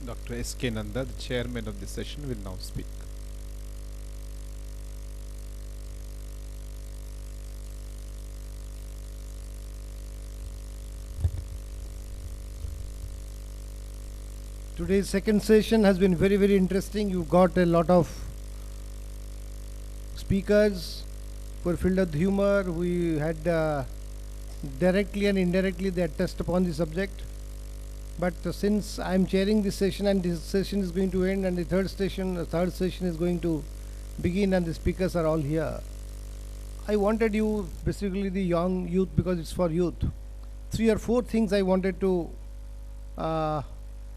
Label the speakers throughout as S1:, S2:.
S1: Dr. S.K. Nanda, the chairman of the session, will now speak.
S2: Today's second session has been very, very interesting. You got a lot of speakers who were filled with humor. We had directly and indirectly they had touched upon the subject. But since I am chairing this session and this session is going to end and the third session is going to begin and the speakers are all here, I wanted you, basically the young youth, because it's for youth, 3 or 4 things I wanted to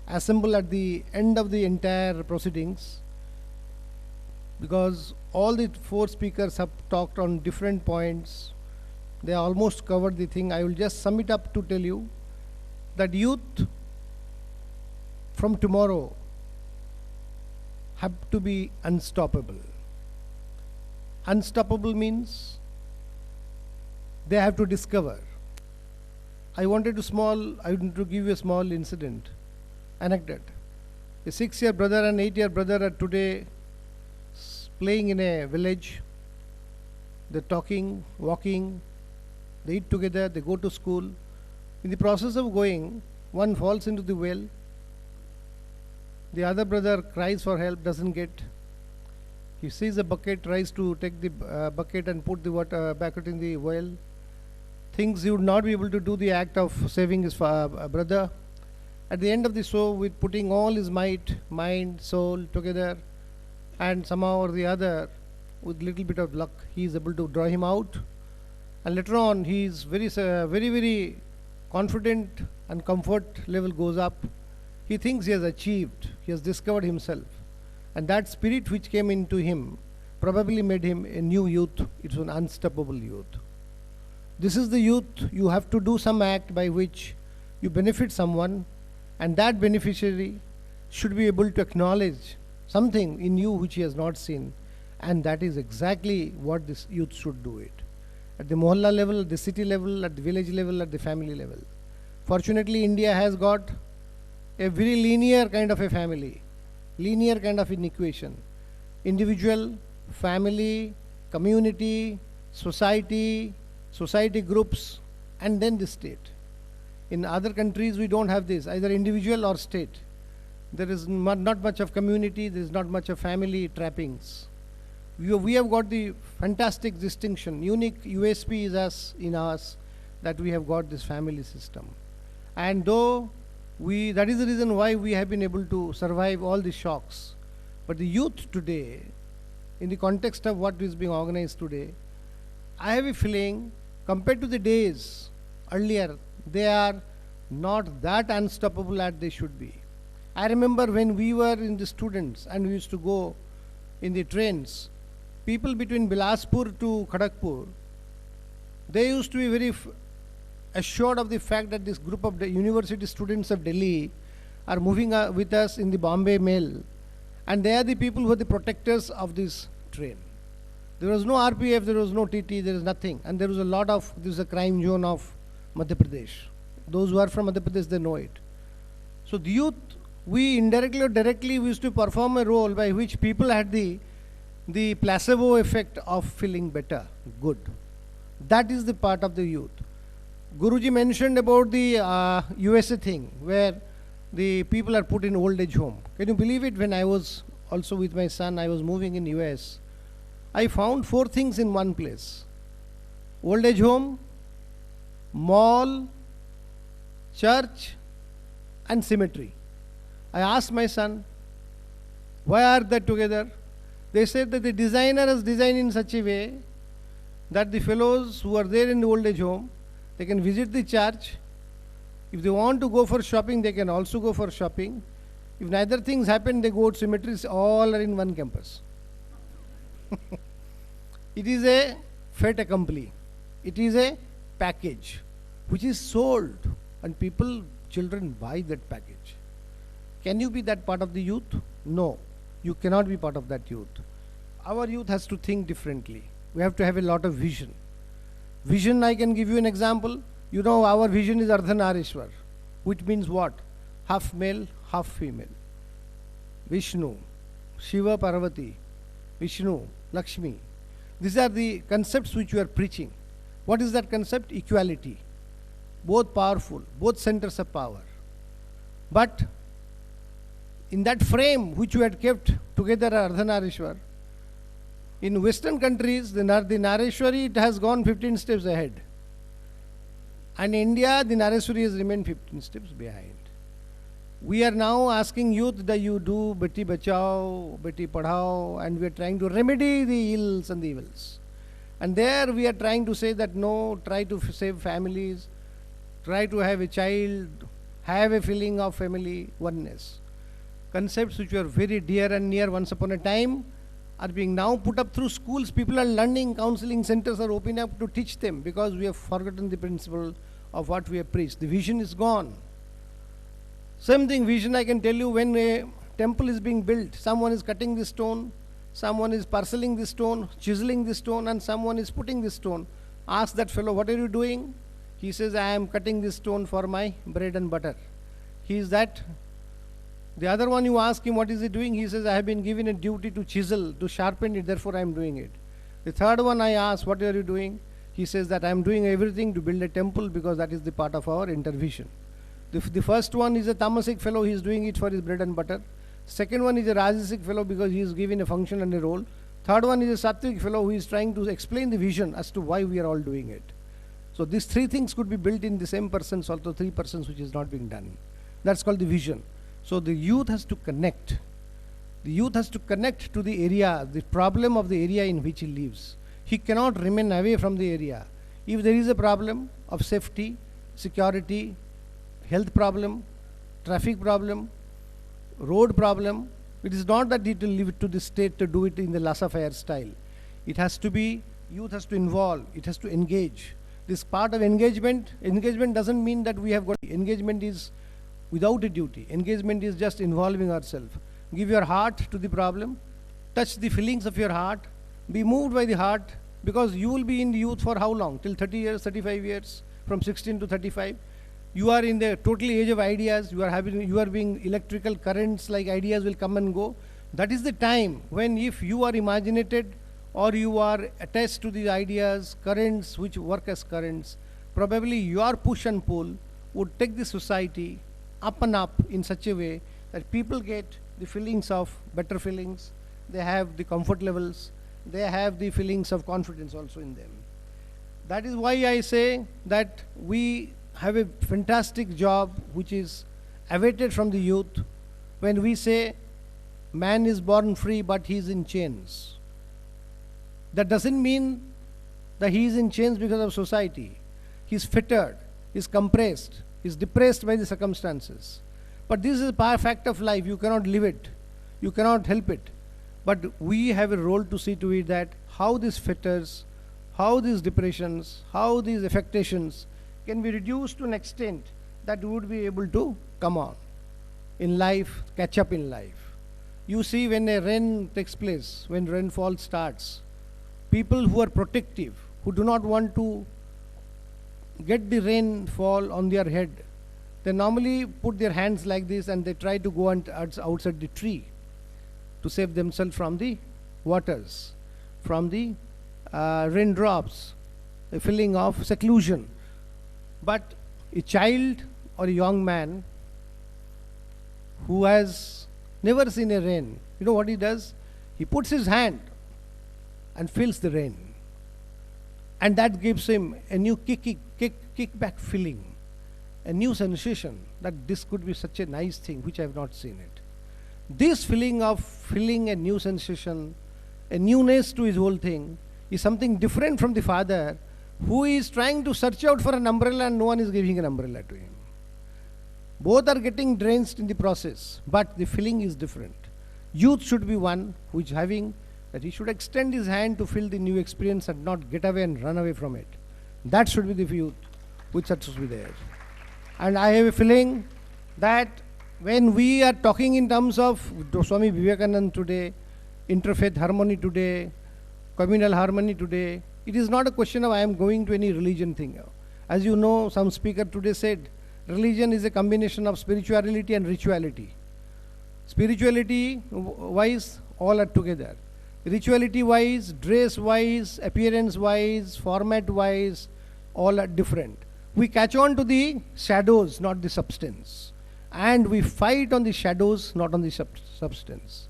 S2: assemble at the end of the entire proceedings, because all the 4 speakers have talked on different points. They almost covered the thing. I will just sum it up to tell you that youth from tomorrow have to be unstoppable. Unstoppable means they have to discover. I wanted to give you a small anecdote. A 6-year brother and 8-year brother are today playing in a village. They're talking, walking, they eat together, they go to school. In the process of going, one falls into the well. The other brother cries for help, doesn't get. He sees a bucket, tries to take the bucket and put the water back in the well. Thinks he would not be able to do the act of saving his brother. At the end of the show, with putting all his might, mind, soul together, and somehow or the other, with little bit of luck, he is able to draw him out. And later on, he is very, very confident, and comfort level goes up. He thinks he has achieved, he has discovered himself. And that spirit which came into him probably made him a new youth. It's an unstoppable youth. This is the youth. You have to do some act by which you benefit someone, and that beneficiary should be able to acknowledge something in you which he has not seen. And that is exactly what this youth should do it. At the mohalla level, at the city level, at the village level, at the family level. Fortunately, India has got a very linear kind of a family, linear kind of an equation. Individual, family, community, society groups, and then the state. In other countries, we don't have this, either individual or state. There is not much of community, there is not much of family trappings. We have got the fantastic distinction, unique USP is in us, that we have got this family system. And though that is the reason why we have been able to survive all the shocks. But the youth today, in the context of what is being organized today, I have a feeling, compared to the days earlier, they are not that unstoppable as they should be. I remember when we were in the students and we used to go in the trains, people between Bilaspur to Kharagpur, they used to be very assured of the fact that this group of the university students of Delhi are moving with us in the Bombay Mail, and they are the people who are the protectors of this train. There was no RPF, there was no TT, there is nothing, and there was this is a crime zone of Madhya Pradesh. Those who are from Madhya Pradesh, they know it. So the youth, we indirectly or directly, we used to perform a role by which people had the placebo effect of feeling better, good. That is the part of the youth. Guruji mentioned about the USA thing, where the people are put in old age home. Can you believe it? When I was also with my son, I was moving in US, I found 4 things in one place: old age home, mall, church, and cemetery. I asked my son, why are they together? They said that the designer has designed in such a way that the fellows who are there in the old age home, they can visit the church. If they want to go for shopping, they can also go for shopping. If neither things happen, they go to cemeteries. All are in one campus. It is a fait accompli. It is a package which is sold, and children buy that package. Can you be that part of the youth? No, you cannot be part of that youth. Our youth has to think differently. We have to have a lot of vision. Vision, I can give you an example. Our vision is Ardhanarishwar, which means what? Half male, half female. Vishnu, Shiva, Parvati, Vishnu, Lakshmi. These are the concepts which you are preaching. What is that concept? Equality. Both powerful, both centers of power. But in that frame which you had kept together Ardhanarishwar, in Western countries, the Nareshwari, it has gone 15 steps ahead. And in India, the Nareshwari has remained 15 steps behind. We are now asking youth that you do Beti Bachao, Beti Padhao, and we are trying to remedy the ills and the evils. And there we are trying to say that no, try to save families, try to have a child, have a feeling of family oneness. Concepts which were very dear and near once upon a time are being now put up through schools. People are learning, counseling centers are opening up to teach them because we have forgotten the principle of what we have preached. The vision is gone. Same thing, vision, I can tell you, when a temple is being built, someone is cutting the stone, someone is parceling the stone, chiseling the stone, and someone is putting the stone. Ask that fellow, what are you doing? He says, I am cutting this stone for my bread and butter. He is that. The other one, you ask him, what is he doing? He says, I have been given a duty to chisel, to sharpen it, therefore I am doing it. The third one, I ask, what are you doing? He says that I am doing everything to build a temple because that is the part of our intervision. The first one is a tamasic fellow, he is doing it for his bread and butter. Second one is a rajasic fellow because he is given a function and a role. Third one is a sattvic fellow who is trying to explain the vision as to why we are all doing it. So these three things could be built in the same persons, also three persons which is not being done. That's called the vision. So the youth has to connect. The youth has to connect to the area, the problem of the area in which he lives. He cannot remain away from the area. If there is a problem of safety, security, health problem, traffic problem, road problem, it is not that it will leave it to the state to do it in the laissez-faire style. It has to be, youth has to involve, it has to engage. This part of engagement doesn't mean that we have got, engagement is without a duty. Engagement is just involving ourselves. Give your heart to the problem, touch the feelings of your heart, be moved by the heart, because you will be in the youth for how long? Till 30 years, 35 years, from 16 to 35. You are in the total age of ideas, you are being electrical currents, like ideas will come and go. That is the time when, if you are imaginated or you are attached to the ideas, currents which work as currents, probably your push and pull would take the society up and up in such a way that people get the feelings of better feelings, they have the comfort levels, they have the feelings of confidence also in them. That is why I say that we have a fantastic job which is awaited from the youth when we say man is born free but he is in chains. That doesn't mean that he is in chains because of society. He is fettered, he is compressed, he is depressed by the circumstances. But this is a fact of life, you cannot live it, you cannot help it. But we have a role to see to it that how these fetters, how these depressions, how these affectations can be reduced to an extent that we would be able to come on in life, catch up in life. You see, when a rain takes place, when rainfall starts, people who are protective, who do not want to get the rainfall on their head, they normally put their hands like this and they try to go outside the tree to save themselves from the waters, from the raindrops, a feeling of seclusion. But a child or a young man who has never seen a rain, you know what he does? He puts his hand and feels the rain. And that gives him a new kickback feeling, a new sensation that this could be such a nice thing which I have not seen it. This feeling of feeling a new sensation, a newness to his whole thing, is something different from the father who is trying to search out for an umbrella and no one is giving an umbrella to him. Both are getting drenched in the process, but the feeling is different. Youth should be one who is having that he should extend his hand to feel the new experience and not get away and run away from it. That should be the youth which should be there. And I have a feeling that when we are talking in terms of Swami Vivekananda today, Interfaith Harmony today, communal harmony today, it is not a question of I am going to any religion thing. As you know, some speaker today said, religion is a combination of spirituality and rituality. Spirituality wise, all are together. Rituality wise, dress wise, appearance wise, format wise, all are different. We catch on to the shadows, not the substance. And we fight on the shadows, not on the substance.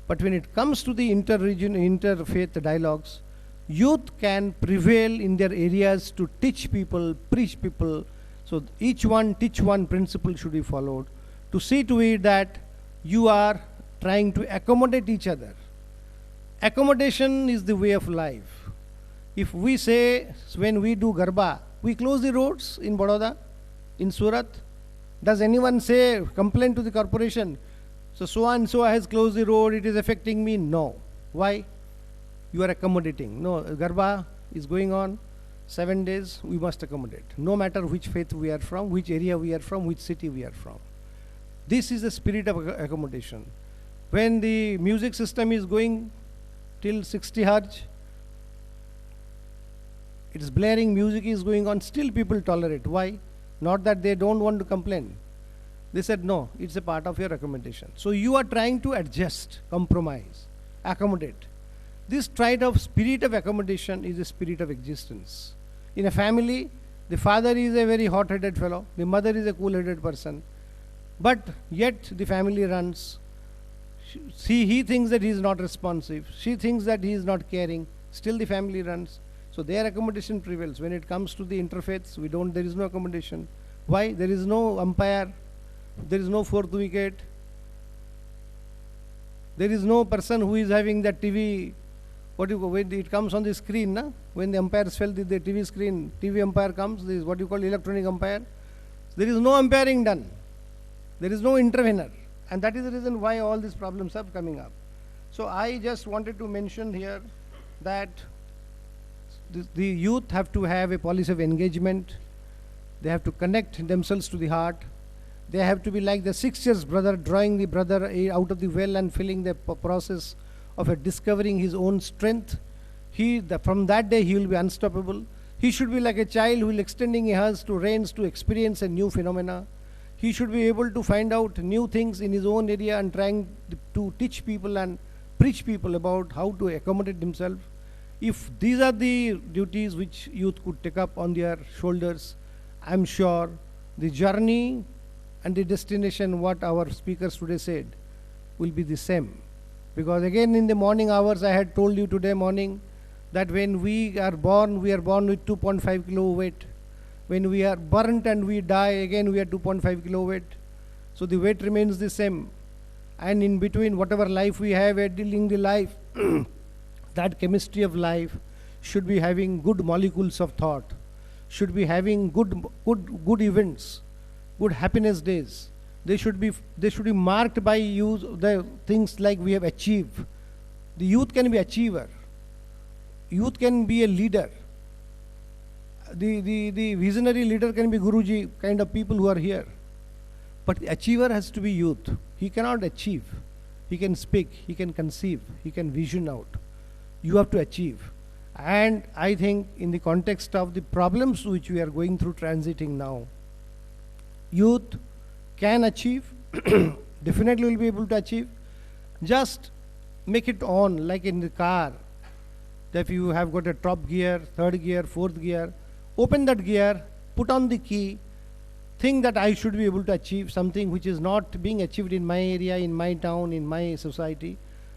S2: But when it comes to the interfaith dialogues, youth can prevail in their areas to teach people, preach people. So each one, teach one principle should be followed, to see to it that you are trying to accommodate each other. Accommodation is the way of life. If we say, when we do Garba, we close the roads in Baroda, in Surat. Does anyone say, complain to the corporation, so and so has closed the road, it is affecting me? No. Why? You are accommodating. No, Garba is going on 7 days, we must accommodate. No matter which faith we are from, which area we are from, which city we are from. This is the spirit of accommodation. When the music system is going till 60 hertz, it is blaring, music is going on, still people tolerate. Why? Not that they don't want to complain. They said, no, it's a part of your accommodation. So you are trying to adjust, compromise, accommodate. This trait of spirit of accommodation is a spirit of existence. In a family, the father is a very hot-headed fellow, the mother is a cool-headed person, but yet the family runs. He thinks that he is not responsive, she thinks that he is not caring, still the family runs. So their accommodation prevails. When it comes to the interfaiths, there is no accommodation. Why? There is no umpire, there is no fourth wicket, there is no person who is having that TV. When it comes on the screen, na? When the umpires fell the TV screen, TV umpire comes, this is what you call electronic umpire. There is no umpiring done. There is no intervener. And that is the reason why all these problems are coming up. So I just wanted to mention here that the youth have to have a policy of engagement. They have to connect themselves to the heart. They have to be like the 6 years brother, drawing the brother out of the well and filling the process of discovering his own strength. From that day he will be unstoppable. He should be like a child who will extending his hands to reins to experience a new phenomena. He should be able to find out new things in his own area and trying to teach people and preach people about how to accommodate himself. If these are the duties which youth could take up on their shoulders, I am sure the journey and the destination, what our speakers today said, will be the same. Because again in the morning hours, I had told you today morning that when we are born with 2.5 kilo weight. When we are burnt and we die, again we are 2.5 kilo weight. So the weight remains the same. And in between, whatever life we have, we are dealing the life. That chemistry of life should be having good molecules of thought, should be having good events, good happiness days. They should be marked by the things like we have achieved. The youth can be achiever. Youth can be a leader. The visionary leader can be Guruji, kind of people who are here. But the achiever has to be youth. He cannot achieve. He can speak, he can conceive, he can vision out. You have to achieve. And I think in the context of the problems which we are going through transiting now, youth can achieve, definitely will be able to achieve. Just make it on, like in the car, that if you have got a top gear, third gear, fourth gear, open that gear, put on the key, think that I should be able to achieve something which is not being achieved in my area, in my town, in my society.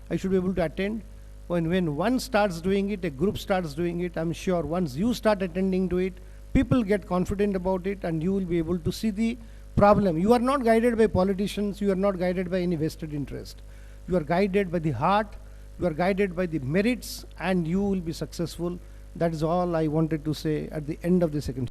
S2: I should be able to attend. When one starts doing it, a group starts doing it, I'm sure once you start attending to it, people get confident about it and you will be able to see the problem. You are not guided by politicians, you are not guided by any vested interest. You are guided by the heart, you are guided by the merits, and you will be successful. That is all I wanted to say at the end of the second.